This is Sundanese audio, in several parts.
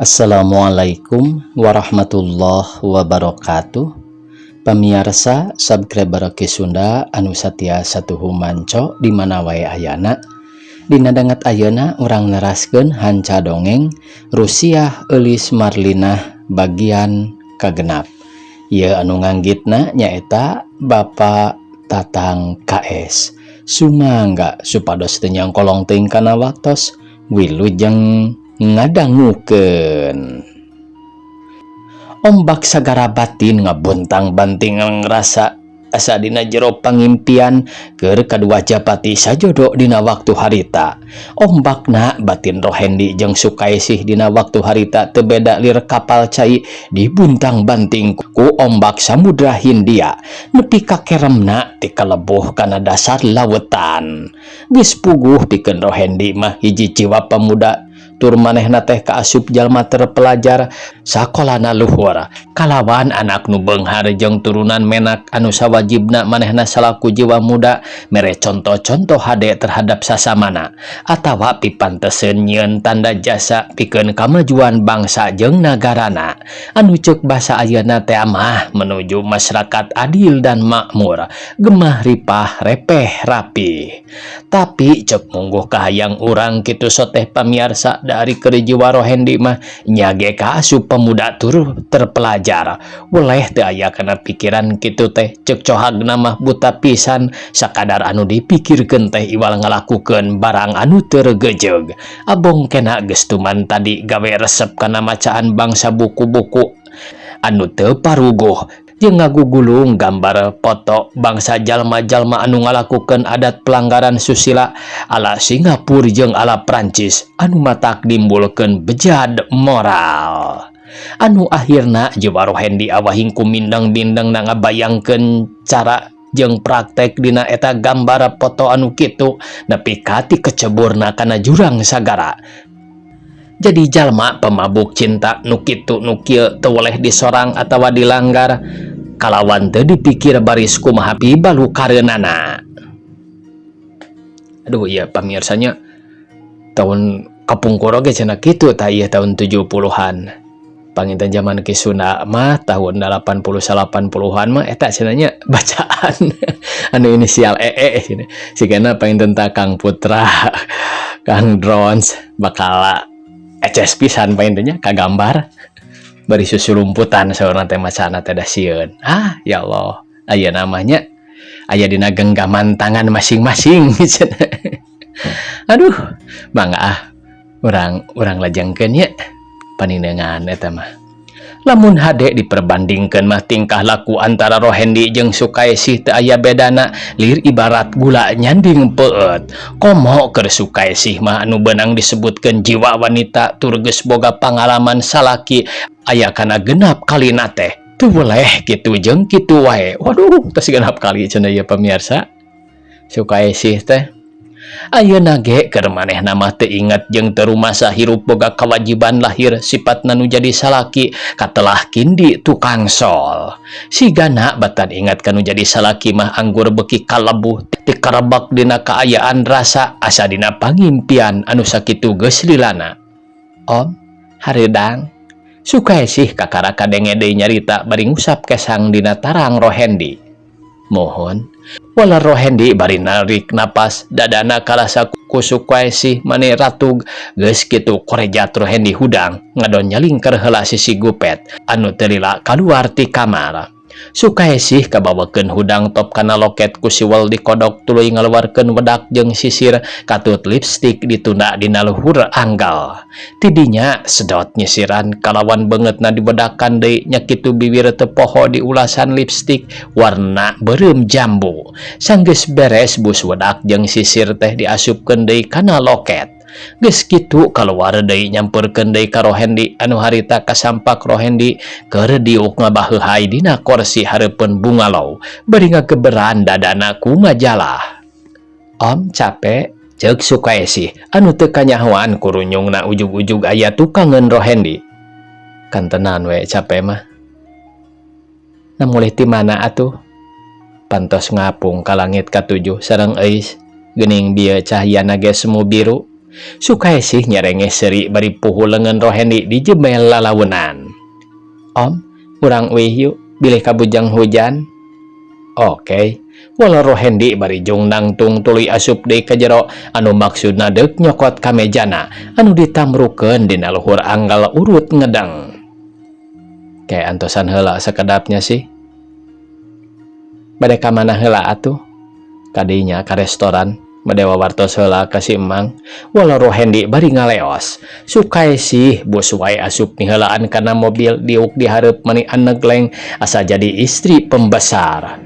Assalamualaikum warahmatullahi wabarakatuh. Pamirsa subscriber Ki Sunda anu satia satuhu manco di mana wae ayana. Dina dangat ayeuna urang neraskeun hanca dongeng Rusiah Eulis Marlinah bagian kagenap. Ieu anu nganggitna nyaeta Bapak Tatang KS. Sumangga supados teu nyangkolong teuing kana waktos wilujeng ngadangukeun. Ombak sagara batin ngabontang banting ngerasa asa dina jero pangimpian keur kadua japati sajodo dina waktu harita. Ombakna batin Rohendi jeung Sukaesih dina waktu harita teu beda lir kapal cai dibuntang banting ku ombak Samudra Hindia nepi ka keremna ti kaleboh kana dasar lautan. Geus puguh pikeun Rohendi mah hiji jiwa pemuda tur manehna teh kaasup jalma terpelajar sakolana luhur kalawan anak nu beunghar jeung turunan menak anu sawajibna manehna salaku jiwa muda mere contoh-contoh hade terhadap sasamana atawa pipanteseun nyieun tanda jasa pikeun kamajuan bangsa jeung nagarana anu ceuk basa ayeuna teh mah menuju masyarakat adil dan makmur gemah ripah repeh rapi. Tapi ceuk mungguh kahayang urang kitu soteh pamirsa dari jiwa Rohendi mah nyage kaasup pemuda tur terpelajar boleh teu aya kana pikiran kitu teh ceuk cohagna mah buta pisan sakadar anu dipikirkeun teh iwal ngalakukeun barang anu teu gejeg. Abong kena geus tuman tadi gawe resep kana macaan bangsa buku-buku anu teu paruguh jeung ngagugulung gambar foto bangsa jalma-jalma anu ngalakukeun adat pelanggaran susila ala Singapura jeung ala Prancis anu matak nimbulkeun bejad moral. Anu akhirna jiwa Rohendi awahing kumindeng-mindeng na ngabayangkeun cara jeung praktek dina eta gambar foto anu kitu nepi ka ti keceburna kana jurang sagara. Jadi jalma pemabuk cinta nu kitu nu kieu teu woleh disorang atawa dilanggar kalawan teu dipikir baris kumaha pibalukareunana. Aduh iya pamirsanya tahun kapungkur oge cenah kitu tah ieu tahun 70-an. Panginten zaman Ki Sunda mah tahun 80-80-an mah eta cenahnya bacaan anu inisial EE cenah. Sigana panginten Kang Putra, Kang Drons bakal eces pisan paintennya kagambar bari susulumputan saurna teh macana teh da sieun. Ya Allah, aya namanya aya dina genggaman tangan masing-masing. Aduh, mangga urang lajengkeun nya paninengan eta mah. Lamun hade diperbandingkeun mah tingkah laku antara Rohendi jeung Sukaesih teu aya bedana lir ibarat gula nyanding peueut. Komo keur Sukaesih mah anu beunang disebutkeun jiwa wanita tur geus boga pangalaman salaki aya kana genap kalina teh teu boleh kitu jeung kitu wae. Waduh, tos genap kali cenah ieu pamirsa. Sukaesih teh ayeuna ge keur manehna mah teu inget jeung teu rumasa hirup boga kewajiban lahir sipatna nu jadi salaki katelah kindi tukang sol. Sigana batan ingat kanu jadi salaki mah anggur beki kalebuh ti karebek dina kaayaan rasa asa dina pangimpian anu sakitu geus lilana. Om hareudang Sukaesih kakara kadenge deui nyarita bari ngusap kesang dina tarang Rohendi. Mohon wala Rohendi bari narik napas dadana kalasa ku Sukaesih mane ratug geus kitu korejat Rohendi hudang ngadon nyalingker heula sisi gupet anu teu lila kaluar ti kamar. Sukaesih kabawakeun hudang top kana loket ku siwel dikodok tuluy ngaluarkeun wedak jeung sisir katut lipstik ditunda dina luhur anggal. Tidinya sedot nyisiran kalawan beungeutna dibedakan deui nya kitu bibir teu poho diulasan lipstik warna beureum jambu. Sanggeus beres bus wedak jeung sisir teh diasupkeun deui kana loket. Geus kitu kaluar deui nyampeurkeun deui ka Rohendi anu harita kasampak Rohendi keur diuk ngabaheuhai dina kursi hareupeun bungalow bari ngageberan dadana ku majalah. Om capek ceuk Sukaesih anu teu kanyahoan kurunyungna ujug-ujug aya tukangeun Rohendi. Kantenan we capek mah. Na mulih ti mana atuh? Pantos ngapung ka langit katujuh sareng euis geuning bieu cahyana ge semu biru. Sukaesih nyerenge seri bari puhu lengan Rohendi di jemel lalaunan. Om, urang weh yuk, bilih kabujang hujan. Oke, walau Rohendi bari jung nangtung tuluy asup deui ka jero anu maksudna deuk nyokot ka mejana anu ditamrukeun dina luhur anggal urut ngedeng. Kayak antosan heula sakedapnya sih. Bade ka mana heula atuh? Kadinya ka restoran, bade wawartos heula ka si Emang. Walau Rohendi bari ngaleos, Sukaesih bus wae asup niheulaan kana mobil diuk di hareup mani anegleng asa jadi istri pembesar.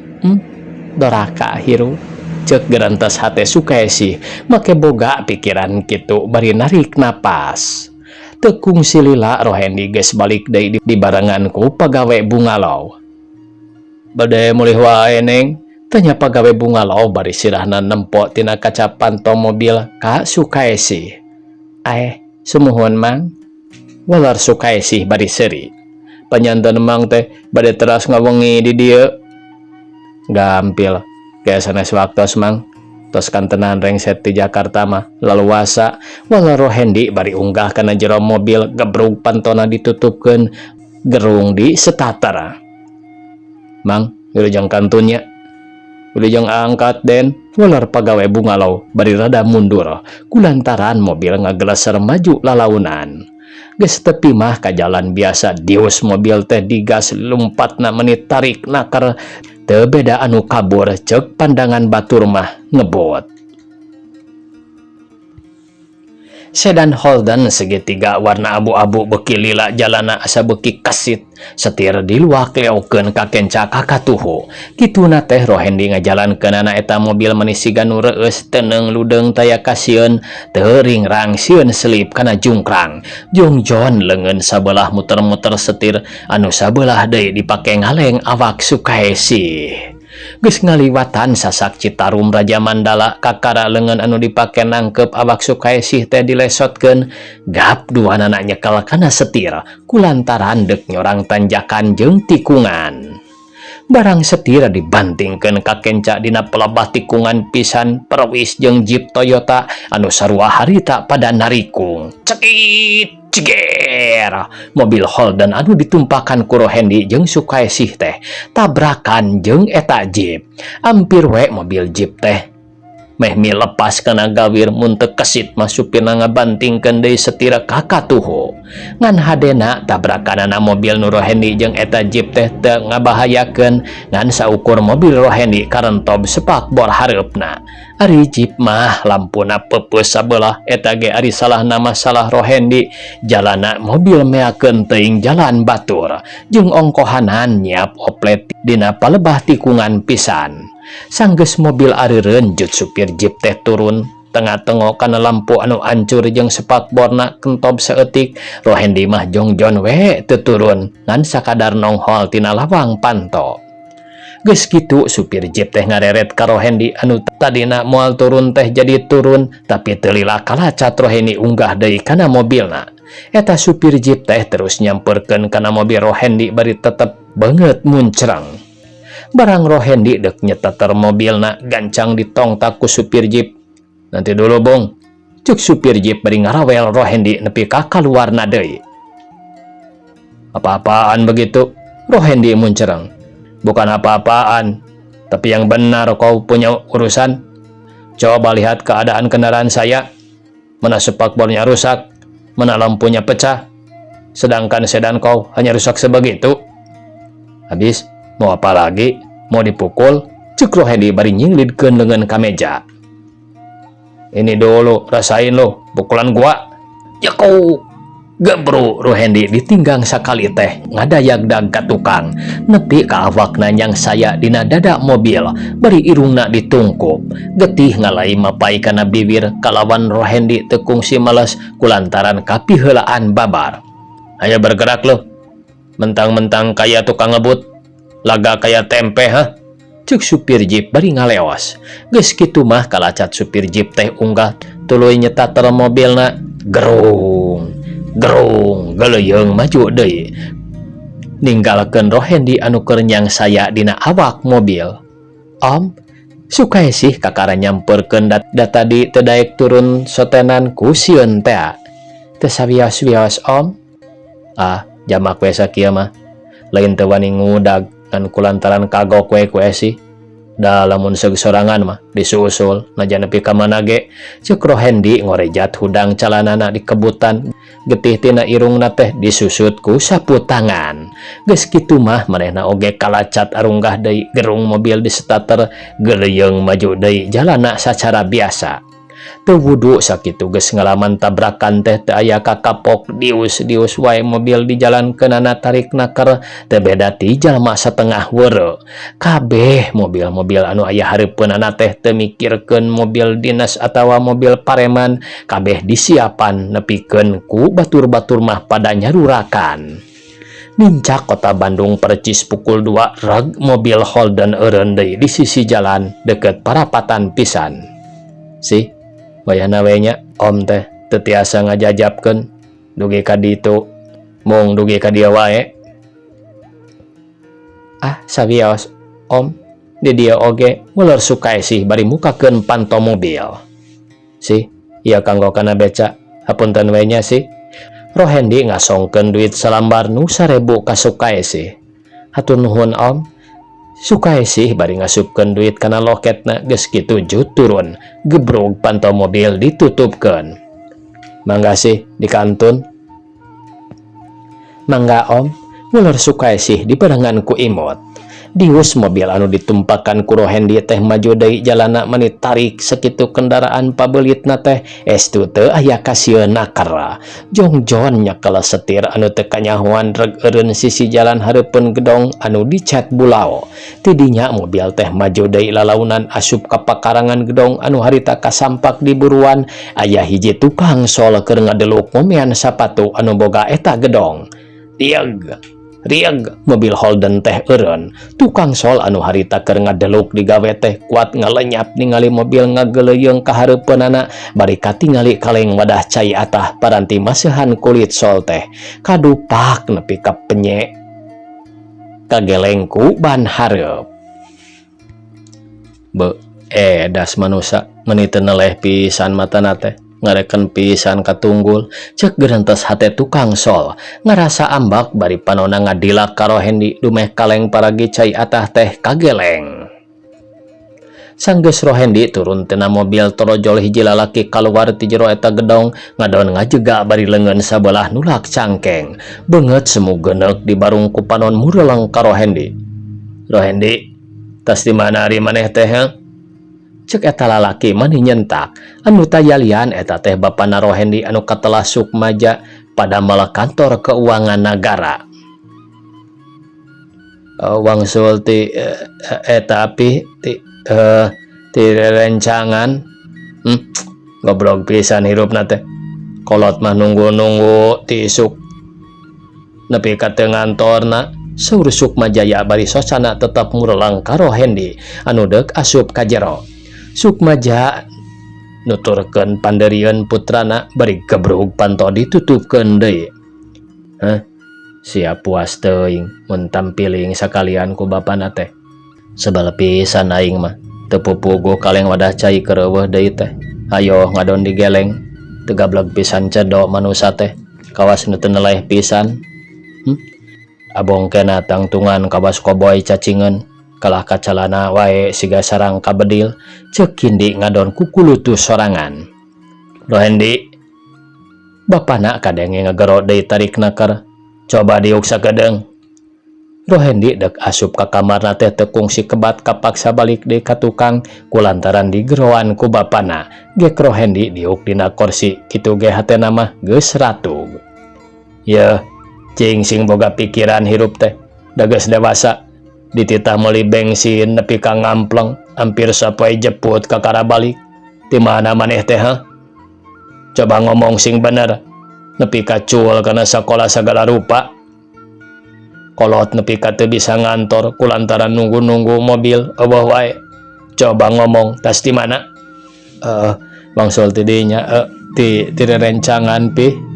Doraka hiru cek gerantos hate Sukaesih make boga pikiran kitu bari narik napas. Tekung silila Rohendi geus balik deui di barengan ku pagawe bungalow. Bade mulih wae neng, tanya pagawe bungalow bari sirahna nempo tina kaca pantong mobil ka Sukaesih. Sumuhun Mang. Walar Sukaesih bari seri. Panyanten Mang teh bade teras ngawengi di dieu. Gampil, kaya sanes waktos Mang. Tos kantenan rengset di Jakarta mah laluasa. Walau Rohendi bari unggah kana jero mobil gebrug pantona ditutupkeun gerung di starter. Mang, wilujeng kantunnya. Wilujeng angkat den. Walar pagawe bungalow bari rada mundur kulantaran mobil ngageleser maju lalaunan. Geus tepi mah ka jalan biasa dius mobil teh digas lumpatna menit tarik nakar. Teu beda anu kabur cek pandangan batur mah ngebot. Sedan Holden segitiga warna abu-abu beuki lila jalana asa beuki kasit setir diluak leokeun ka kenca kakatuhu. Kituna teh Rohendi ngajalankeunana eta mobil manisiga nu reueus teneung ludeung taya kasieun teu ringrang sieun selip kana jungkrang. Jongjon leungeun sabelah muter-muter setir anu sabelah deui dipake ngaleng awak Sukaesih. Geus ngaliwatan sasak Citarum Raja Mandala kakara leungeun anu dipake nangkep awak Sukaesih teh dilesotkeun gap duanana nyekel kana setir kulantaran deuk nyorang tanjakan jeung tikungan. Barang setir dibantingkeun ka kenca dina pelebah tikungan pisan perwis jeung Jeep Toyota anu sarua harita pada narikung. Cekit ceger. Mobil Holden anu ditumpakan ku Rohendi jeung Sukaesih teh tabrakan jeung eta Jeep. Ampir we mobil Jeep teh meh milepas kana gawir mun teu kesit mah supirna ngabantingkeun deui setir kakatuhu. Ngan hadena tabrakanana mobil nu Rohendi jeung eta Jeep teh teu ngabahayakeun ngan saukur mobil Rohendi karentob sepak bor hareupna. Ari Jeep mah lampuna peupeus sabelah eta ge ari salahna masalah Rohendi. Jalana mobil meakeun teuing jalan batur jeung ongkohanan nyiap oplet dina palebah tikungan pisan. Sanggeus mobil arireun jut supir Jeep teh turun tengah-tengah kana lampu anu ancur jeung spakborna kentob saeutik. Rohendi mah jongjon we teu turun ngan sakadar nonghol tina lawang panto. Geus kitu supir Jeep teh ngareret ka Rohendi anu tadina moal turun teh jadi turun tapi teu lila kalacat Rohendi unggah deui kana mobilna. Eta supir Jeep teh terus nyamperkeun kana mobil Rohendi bari tetep banget muncrang. Barang Rohendi dek nyeteter mobilna gancang ditongtak ku supir Jeep. Nanti dulu bong, cuk supir Jeep bari ngarawel Rohendi nepi ka kaluarna deui. Apa-apaan begitu? Rohendi muncereng. Bukan apa-apaan, tapi yang benar kau punya urusan. Coba lihat keadaan kendaraan saya. Mana spakbornya rusak, mana lampunya pecah. Sedangkan sedan kau hanya rusak sebegitu. Habis mau apa lagi? Mau dipukul? Cuk Rohendi bari nyinglidkeun leungeun ka meja. Ini dulu, rasain lo, pukulan gua. Ya kau. Gebru Rohendi ditinggang sakali teh ngadayak-dag ka tukang nepi ka awakna yang saya dina dada mobil bari irungna ditungkup getih ngalai mapai kana bibir kalawan Rohendi teu kungsi males kulantaran kapiheulaan babar. Aya bergerak lo, mentang-mentang kaya tukang ngebut laga kaya tempe ha. Cuk supir Jeep bari ngaleos. Geus kitu mah kalacat supir Jeep teh unggah tuluy nyetater mobilna gerung galeyeung maju deui ninggalkeun Rohendi anu keur nyang saya dina awak mobil. Om, Sukai sih kakara nyamperkeun data di tedaek turun sotenan ku sieun teh. Teu sawios-wios om. Ah, jamak we sakieu mah. Lain teu wani ngudag ngan kulantaran kagok we ku sih. Da lamun segesorangan mah disusul najan nepi ka mana ge ceuk Rohendi ngorejat hudang calanana di kebutan getih tina irungna teh disusut ku sapu tangan. Geus kitu mah manehna oge kalacat arunggah deui gerung mobil di starter geuleung maju deui jalana sacara biasa. Teu wudu sakitu geus ngalaman tabrakan teh teu aya kakapok dius wae mobil di jalan keunana tarikna keur teu beda ti jalma satengah weureu. Kabeh mobil-mobil anu aya hareupeunana teh teu mikirkeun mobil dinas atawa mobil pareman, kabeh disiapan nepikeun ku batur-batur mah pada nyarurakan. Nincak kota Bandung percis pukul 2 reg mobil Holden eureun deui di sisi jalan deket parapatan pisan. Sih bayana we nya om teh teu tiasa ngajajabkeun dugi ka ditu mung dugi ka dieu wae. Ah sawios om di dieu oge muleur sukai sih bari mukakeun panto mobil. Sih ieu kanggo kana beca hapunten we nya sih. Rohendi ngasongkeun duit salambar nu 1000 ka sukai sih. Hatur nuhun om. Sukai sih bari ngasupkeun duit kana loketna geus kitu jut turun gebrog pantau mobil ditutupkeun. Mangga sih dikantun. Mangga om, muleur sukai sih diperangan ku imut. Dius mobil anu ditumpakan ku Rohendi teh maju deui jalana menit tarik sakitu kendaraan pabeulitna teh estu teu aya kasieunna kara. Jongjon nyakel setir anu teu kanyahoan reg eureun sisi jalan hareupeun gedong anu dicat bulau. Tidinya mobil teh maju deui lalaunan asup ka pakarangan gedong anu harita kasampak di buruan aya hiji tukang sol keur ngadeluk momean sapatu anu boga eta gedong. Rieg mobil Holden teh eureun tukang sol anu harita keur ngadeluk digawe teh kuat ngalenyap ningali mobil ngageleyeung ka hareupeunana bari katingali kaleng wadah cai atah paranti maseuhan kulit sol teh kadupak nepi ka penye kageleng ku ban hareup. Das manusia menit neleh pisan matana teh ngareken pisan katunggul cek gerentos hate tukang sol ngarasa ambak bari panona ngadilak ka Rohendi dumeh kaleng paragi cai atah teh kageleng. Sanggeus Rohendi turun tina mobil torojol hiji lalaki kaluar ti jero eta gedong ngadon ngajega bari leungeun sabelah nulak cangkeng beungeut semu geuneuk dibarung ku panon mureleng ka Rohendi. Rohendi tas di mana ari maneh teh? Cek eta lalaki mani nyentak anu tayalian eta teh bapana Rohendi anu katelah Sukmaja pada malah kantor keuangan negara. Wangsul ti eta api ti rencangan goblok pisan hirupna teh kolot mah nunggu-nunggu ti isuk nepi ka teu ngantorna. Saur Sukmajaya bari sosana tetep murelang ka Rohendi anu deuk asup ka jero. Sukmaja nuturkeun panderieun putrana bari gebrug panto ditutupkeun deui. Siap puas teuing mun tampiling sakalian ku bapana teh. Sebal pisan aing mah teu pupuguh kaleng wadah cai keur eueuh deui teh. Hayo ngadon digeleng teu gablek pisan cedo manusa teh kawas nu teu neleh pisan. Abong kena tangtungan kawas koboy cacingeun kalah kacalana wae siga sarang kabedil ceuk Kindi ngadon kukulutu sorangan. Rohendi bapana kadenge ngagero deui tarikna keur coba diuk sakedeung. Rohendi dek asup ka kamarna teh teu kungsi kebat kapaksa balik deui ka tukang kulantaran digeroan ku bapana. Gek Rohendi diuk dina kursi kitu ge hatena mah geus ratug. Yeuh cing sing boga pikiran hirup teh da geus dewasa dititah meuli bensin nepi ka ngampleng hampir sapoe jeput ka kara balik. Ti mana maneh teh coba ngomong sing bener nepi ka cuel kana sakola sagala rupa. Kolot nepi ka teu bisa ngantor kulantaran nunggu-nunggu mobil eueuh wae. Coba ngomong tas di mana? Bangsul ti dinya ti rencangan pi.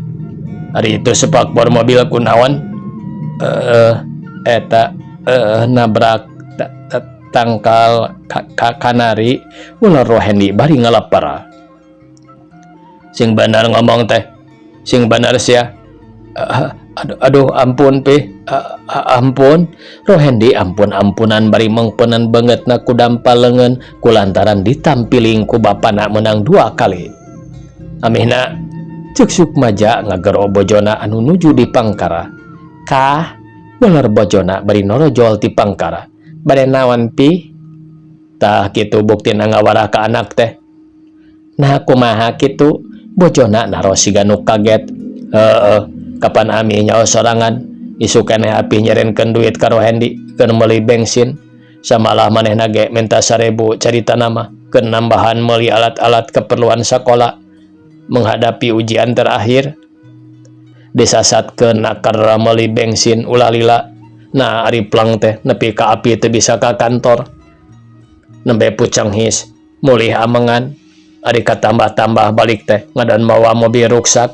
Ari itu sepakbor mobil kunaon? Eta nabrak tangkal kanari ulah Rohendi bari ngalapara. Sing benar ngomong teh, sing benar sia. Aduh ampun pi, ampun Rohendi ampun-ampunan bari mengpenan banget na ku dampalengan kulantaran ditampiling ku bapana menang 2 kali. Amihna cek Sukmaja ngagero bojona anu nuju di Pangkara. Kah bener bojona bari norojol di Pangkara. Bade naon pi? Tah kitu buktina ngawara ka anak teh. Nah kumaha kitu? Bojona naro siga nu kaget. Kapan ami nyawa sorangan isu keneh api nyerenkeun duit ka Rohendi keur meuli bensin. Samalah manehna ge minta 1000 carita nama keur nambahan meuli alat-alat keperluan sekolah menghadapi ujian terakhir. Disasatkeun nakar meuli bensin ulah lila. Nah ari plang teh nepi ka api teu bisa ka kantor. Nembe pucang his mulih amengan. Ari katambah-tambah balik teh ngadan mawa mobil ruksak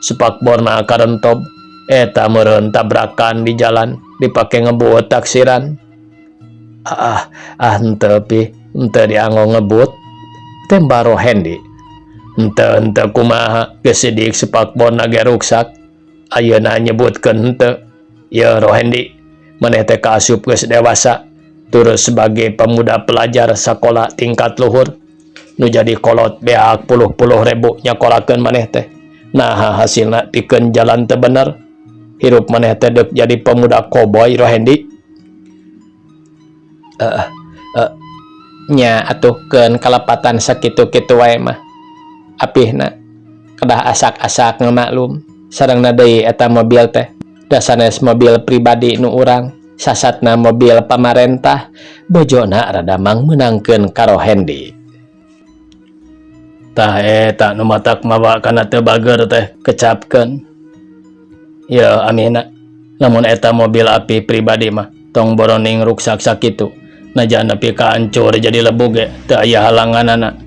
sepakborna karentob eta meureun tabrakan di jalan dipake ngebuut taksiran. Henteu pi henteu dianggo ngebut tembak Rohendi. Henteu kumaha geus sidik sepakborna ge ruksak ayeuna nyebutkeun henteu. Ya Rohendi maneh teh kaasup geus dewasa terus sebagai pemuda pelajar sekolah tingkat luhur nu jadi kolot beak puluh ribu nyakolakeun maneh teh. Nah hasilna pikeun jalan teu bener hirup maneh teh deuk jadi pemuda koboy Rohendi. Nya atuh keun kalepatan sakitu-kitu wae mah apihna kedah asak-asak ngemaklum sarengna deui eta mobil teh da sanes mobil pribadi nu urang sasatna mobil pamarentah. Bojona rada mangmeunangkeun ka Rohendi. Tah eta nu matak mawa kana teu bager teh kecapkeun. Ya amina lamun eta mobil api pribadi mah tong boroning ruksak sakitu najan nepi ka hancur jadi lebu ge teu aya halanganana.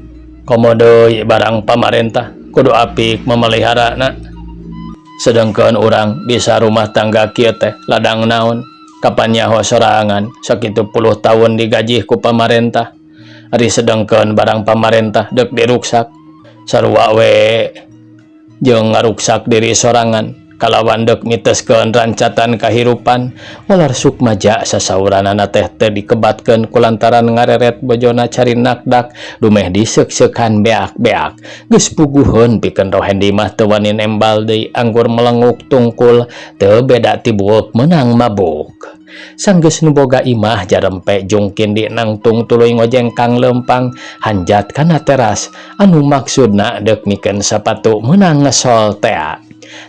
Komodo barang pamarentah kudu apik memeliharana. Sedengkeun urang bisa rumah tangga kieu teh ladang naon kapan nyaho sorangan sakitu puluh tahun digaji ku pamarentah. Ari sedengkeun barang pamarentah deuk diruksak sarua we jeung ngaruksak diri sorangan kalawan deuk miteskeun rancatan kahirupan. Ular Sukmaja sasauranana teh teu dikebatkeun kulantaran ngareret bojona cari nakdak dumeh diseuk-seukan beak-beak. Geus puguheun pikeun Rohendi mah teu wani nembal deui anggur melenguk tungkul teu beda ti buuk meunang mabuk. Sanggeus nu boga imah jarempe jungkin di nangtung tuluy ngojeng Kang Lempang hanjat kana teras anu maksudna deuk mikeun sapatu meunang ngesol tea.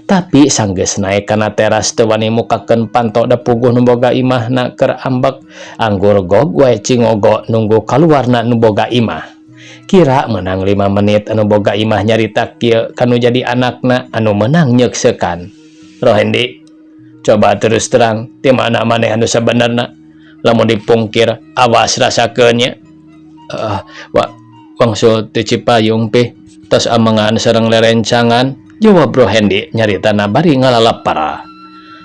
Tapi sanggeus naik kana teras teu wani mukakeun panto da puguh nu boga imahna keur ambek anggur gog wae cingogo nunggu kaluarna nu boga imah. Kira menang 5 menit anu boga imah nyarita kieu kanu jadi anakna anu menang nyeuksekan. Rohendi coba terus terang ti mana maneh anu sabenerna lamun dipungkir awas rasakeun nya. Wangsul ti Cipayung pi tos amengan sareng lerencangan jawab Rohendi nyaritana bari ngalalapara.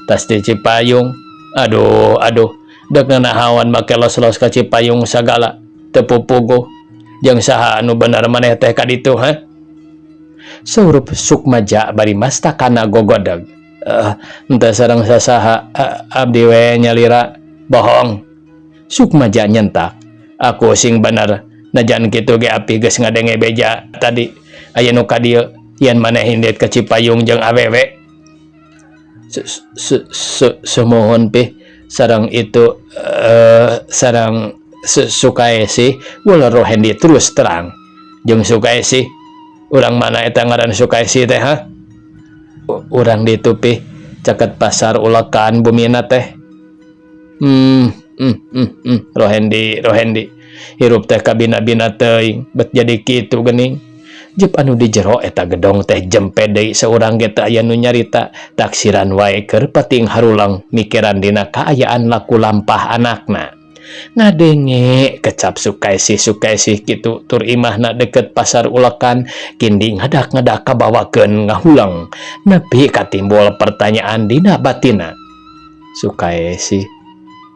Tas ti Cipayung aduh deuk nanahawan make los-los ka Cipayung sagala teu pupuguh jeung saha anu bener maneh teh ka ditu ha. Saurup Sukmaja bari mastakana gogodeg. Entah sareng sasaha abdi we nyalira bohong. Sukmaja nyentak. Aku sing bener najan kitu ge api geus ngadenge beja tadi aya nu ka dieu yen maneh hindit ke Cipayung jeung awewe. Semohon pi sareng itu sareng Sukaesi. Ulah Rohendi terus terang jeung Sukaesi. Urang mana eta ngaran Sukaesi teh ha? Urang ditu pi caket pasar ulekan bumina teh. Rohendi hirup teh kabina-bina teuing bet jadi kitu geuning. Jep anu di jero eta gedong teh jempe deui saurang ge teu aya nu nyarita taksiran wae keur pating harulang mikiran dina kaayaan laku lampah anakna. Ngadenge kecap Sukaesi kitu tur imahna deket pasar ulekan kindi ngadak-ngadak kabawakeun ngahulang nepi katimbul pertanyaan dina batina. Sukaesi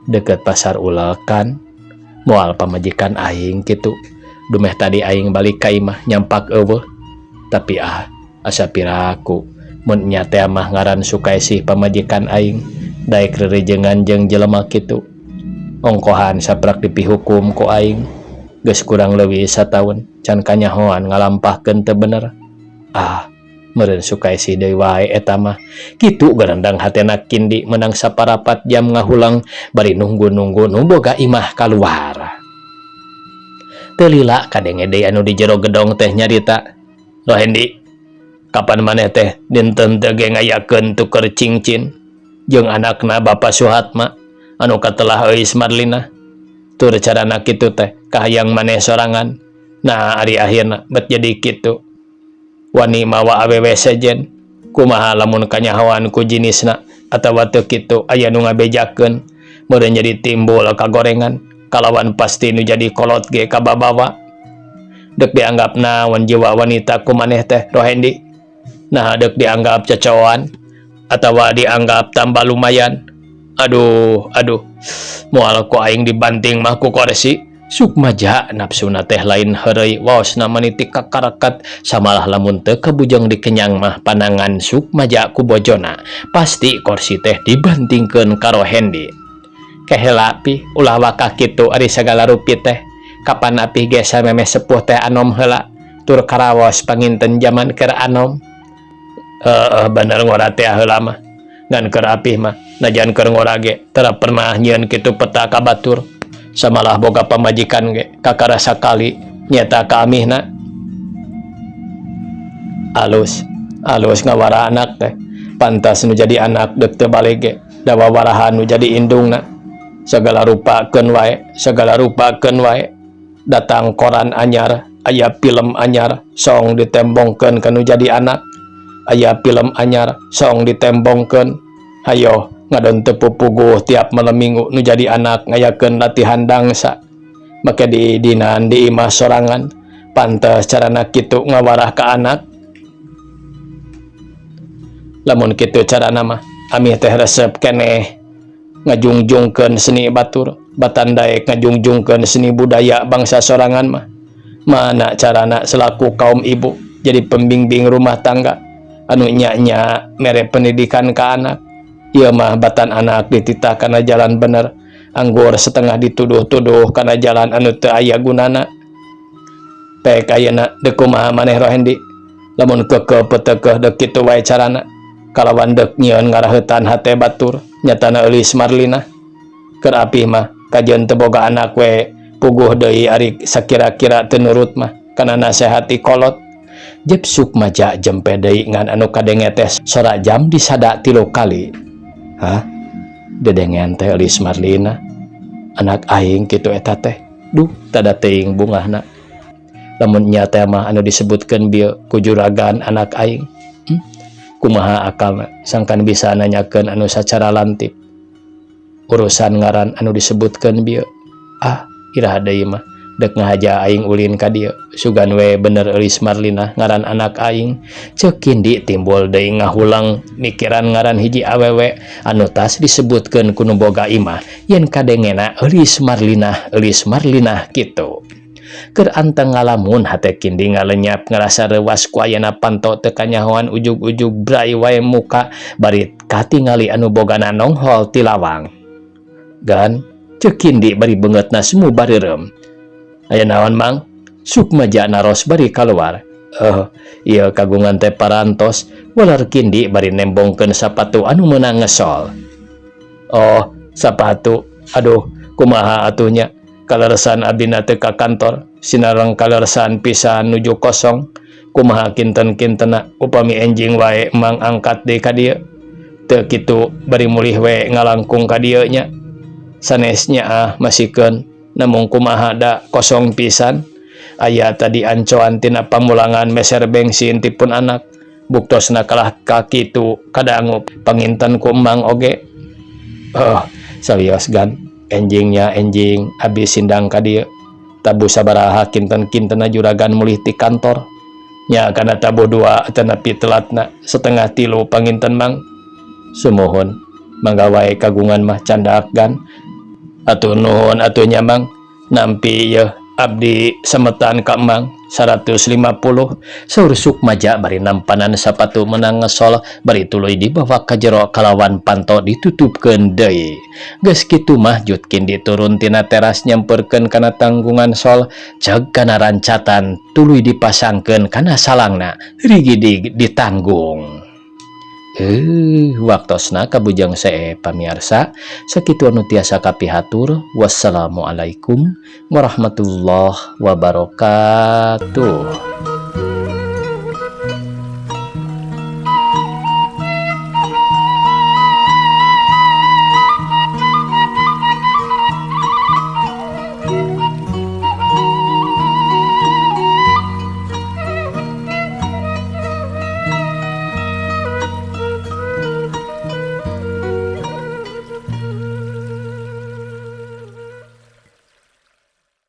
deket pasar ulekan moal pamajikan aing gitu dumeh tadi aing balik ka imah nyampak eueuh tapi asa piraku mun nya teh mah ngaran Sukaesih pamajikan aing daek rerejengan jeung jelema kitu ongkohan saprak dipihukum ku aing geus kurang leuwih sataun can kanyahoan ngalampahkeun teu bener meureun Sukaesih deui wae eta mah kitu garendang hatena Kindi menang saparapat jam ngahulang bari nunggu-nunggu nu boga imah kaluar teu lila kadenge deui anu di jero gedong teh nyarita Loh Hendi kapan maneh teh dinten teu ge ngayakeun tuker cincin jeung anakna Bapak Suhatma anu katelah euis Marlina tur carana kitu teh kahayang maneh sorangan nah ari akhirna bet jadi kitu wani mawa awewe sejen kumaha lamun kanyahoan ku jinisna atawa teu kitu aya nu ngabejakeun meureun jadi timbul kagorengan kalawan pasti nu jadi kolot ge kababawa dek dianggap naon jiwa wanita ku maneh teh Rohendi nah dek dianggap cocoan atawa dianggap tambah lumayan aduh moal ku aing dibanting mah ku koresi Sukmaja nafsuna teh lain heureuy waosna maniti kakarakat samalah lamun teu kabujang dikenyang mah panangan Sukmaja ku bojona pasti kursi teh dibantingkeun karo Hendi kehela pi ulah wakah kitu ari sagala rupi teh kapan apih ge samemeh sepuh teh anom heula tur karaos panginten zaman keur anom bener ngora teh heula mah ngan keur apih mah najan keur ngora ge teu pernah nyieun kitu peta ka batur samalah boga pamajikan ge kakara sakali nyata ka amihna alus ngawara anak teh pantas nu jadi anak dek teu balik ge da wawarahan nu jadi indungna segala rupakeun wae datang koran anyar aya film anyar song ditembongkeun ka nu jadi anak aya film anyar song ditembongkeun hayo ngadon teu pupuguh tiap malam minggu nu jadi anak ngayakeun latihan dangsa make di dinan di imah sorangan pantes carana kitu ngawarah ka anak lamun kitu carana mah amih teh resep keneh ngajungjungkeun seni batur batan daek ngajungjungkeun seni budaya bangsa sorangan mah mana carana selaku kaum ibu jadi pembimbing rumah tangga anu nya mere pendidikan ka anak ieu mah batan anak dititah kana jalan bener anggur setengah dituduh-tuduh kana jalan anu teu aya gunana pek ayeuna deuk kumaha maneh Rohendi lamun keukeuh peuteukeuh deuk kitu wae carana kalawan deuk nyieun ngaraheutan hate batur nyatana eulis Marlina keur apih mah kajeun teu boga anak we puguh deui ari sakira-kira teu nurut mah kana nasehati kolot jep Sukmaja jempe deui ngan anu kadenge teh sora jam disada 3 kali dedengen teh eulis Marlina anak aing kitu eta teh duh tada teuing bungahna lamun nya teh mah anu disebutkeun bieu ku juragan anak aing kumaha akalna sangkan bisa nanyakeun anu sacara lantip urusan ngaran anu disebutkeun bieu iraha deui mah dek ngahaja aing ulin ka dieu sugan we bener eulis Marlina ngaran anak aing ceuk Kindi timbul deui ngahulang mikiran ngaran hiji awewe anu tas disebutkeun ku nu boga imah yen kadengena eulis Marlina kitu keur anteng ngalamun hate Kindi ngalenyap ngarasa reuas ku ayeuna panto teu kanyahoan ujug-ujug brai wae muka bari katingali anu bogana nonghol ti lawang gan ceuk Kindi bari beungeutna semu bareurem aya naon mang Sukmaja naros bari kaluar ieu kagungan teh parantos walar Kindi bari nembongkeun sapatu anu meunang ngesol sapatu aduh kumaha atunya kaleresan abdina teh ka kantor sinareng kaleresan pisan nuju kosong kumaha kinten-kintena upami enjing wae mang angkat deui ka dieu teu kitu bari mulih we ngalangkung ka dieu nya sanesnya masikeun namun kumaha da kosong pisan aya tadi ancoan tina pamulangan meser bensin tipun anak buktosna kalah ka kitu kadangu panginten ku embang oge salios gan enjing abis sindang ka dieu tabu sabaraha kinten-kintena juragan mulih ti kantor nya kana tabu 2 tenepi telatna setengah 3 panginten mang sumuhun mangga wae kagungan mah candak gan atuh nuhun atuh nya mang Nampi ya abdi semetan ka Mang 150 saur Sukmaja bari nampanan sapatu menang ngesol bari tuluy dibawa ka jero kalawan panto ditutupkeun deui. Geus kitu mah Jutkin diturun tina teras nyamperkeun kana tanggungan sol ceug kana rancatan tuluy dipasangkeun kana salangna rigi ditanggung. Waktosna kabujang sae pamirsa sakitu anu tiasa kapihatur. Wassalamualaikum warahmatullahi wabarakatuh.